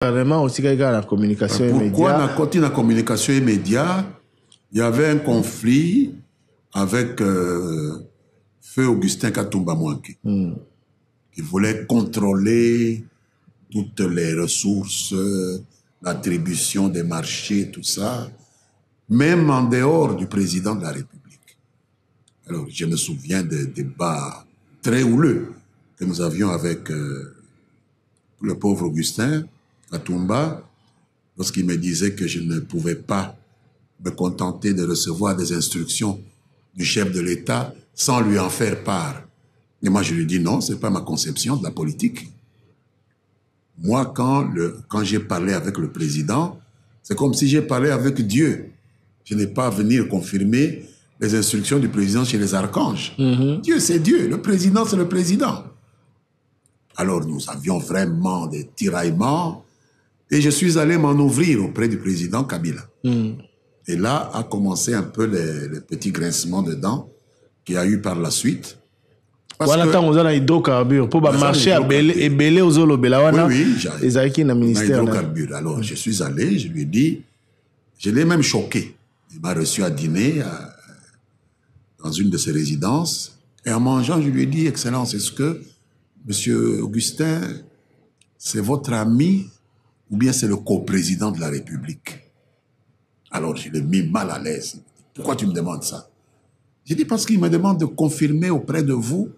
Carrément aussi la communication immédiate. Pourquoi on continue la communication immédiate? Il y avait un conflit avec Feu Augustin Katumba Mwanke, qui voulait contrôler toutes les ressources, l'attribution des marchés, tout ça, même en dehors du président de la République. Alors, je me souviens des débats très houleux que nous avions avec le pauvre Augustin Katumba, lorsqu'il me disait que je ne pouvais pas me contenter de recevoir des instructions du chef de l'État sans lui en faire part. Et moi, je lui dis non, c'est pas ma conception de la politique. Moi, quand j'ai parlé avec le président, c'est comme si j'ai parlé avec Dieu. Je n'ai pas à venir confirmer les instructions du président chez les archanges. Dieu, c'est Dieu. Le président, c'est le président. Alors, nous avions vraiment des tiraillements. Et je suis allé m'en ouvrir auprès du président Kabila. Et là a commencé un peu les petits grincements de dents qu'il y a eu par la suite. Voilà, quand on a hydrocarbures, pour marcher à Belé aux Olo Belawana, oui, les Aïki dans le ministère. Hydrocarbures. Alors, je suis allé, je lui ai dit, je l'ai même choqué. Il m'a reçu à dîner dans une de ses résidences. Et en mangeant, je lui ai dit, Excellence, est-ce que Monsieur Augustin, c'est votre ami ou bien c'est le coprésident de la République? Alors, je l'ai mis mal à l'aise. Pourquoi tu me demandes ça? J'ai dit parce qu'il me demande de confirmer auprès de vous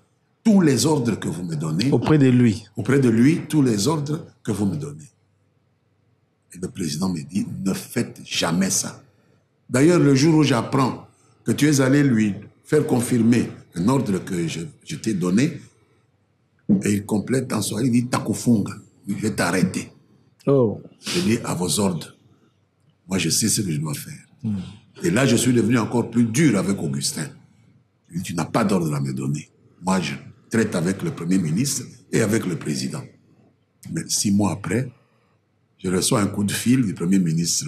tous les ordres que vous me donnez. Auprès de lui. Auprès de lui, tous les ordres que vous me donnez. Et le président me dit, ne faites jamais ça. D'ailleurs, le jour où j'apprends que tu es allé lui faire confirmer un ordre que je t'ai donné, et il complète dans son il dit, Takufunga, je vais t'arrêter. Oh. Je dis, à vos ordres. Moi, je sais ce que je dois faire. Et là, je suis devenu encore plus dur avec Augustin. Je lui dis, tu n'as pas d'ordre à me donner. Moi, je traite avec le Premier ministre et avec le Président. Mais 6 mois après, je reçois un coup de fil du Premier ministre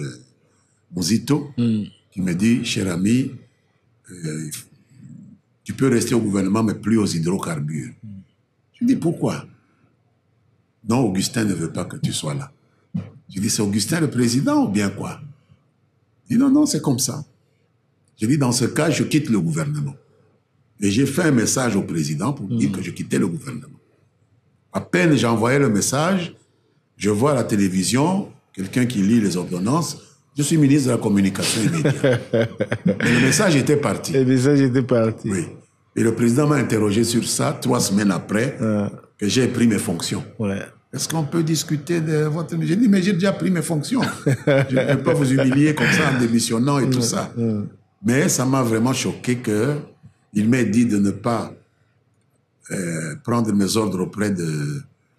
Mouzito qui me dit, cher ami, tu peux rester au gouvernement, mais plus aux hydrocarbures. Je lui dis, pourquoi? Non, Augustin ne veut pas que tu sois là. Je dis, c'est Augustin le président ou bien quoi? Il dit, non, non, c'est comme ça. Je dis, dans ce cas, je quitte le gouvernement. Et j'ai fait un message au président pour dire que je quittais le gouvernement. À peine j'ai envoyé le message, je vois à la télévision quelqu'un qui lit les ordonnances. Je suis ministre de la communication immédiate. Mais le message était parti. Le message était parti. Oui. Et le président m'a interrogé sur ça 3 semaines après que j'ai pris mes fonctions. Ouais. Est-ce qu'on peut discuter de votre... J'ai dit, mais j'ai déjà pris mes fonctions. Je ne peux pas vous humilier comme ça en démissionnant et tout ça. Mais ça m'a vraiment choqué qu'il m'ait dit de ne pas prendre mes ordres auprès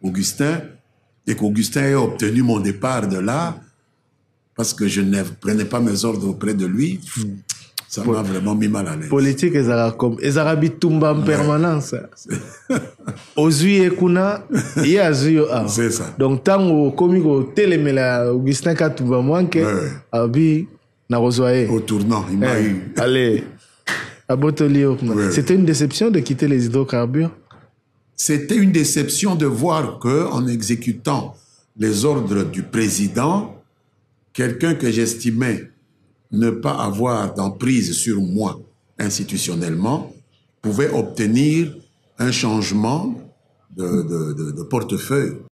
d'Augustin et qu'Augustin ait obtenu mon départ de là parce que je ne prenais pas mes ordres auprès de lui. Ça m'a vraiment mis mal à l'aise. Politique, ils arabes Tumba en permanence. Ozui et Kuna, il y a Azui. C'est ça. Donc, tant au comique au télémela, Augustin Katumba Mwanke, Abi, n'a rejoint. Au tournant, il m'a eu. Allez, à Botolio. C'était une déception de quitter les hydrocarbures? C'était une déception de voir qu'en exécutant les ordres du président, quelqu'un que j'estimais ne pas avoir d'emprise sur moi institutionnellement, pouvait obtenir un changement de portefeuille.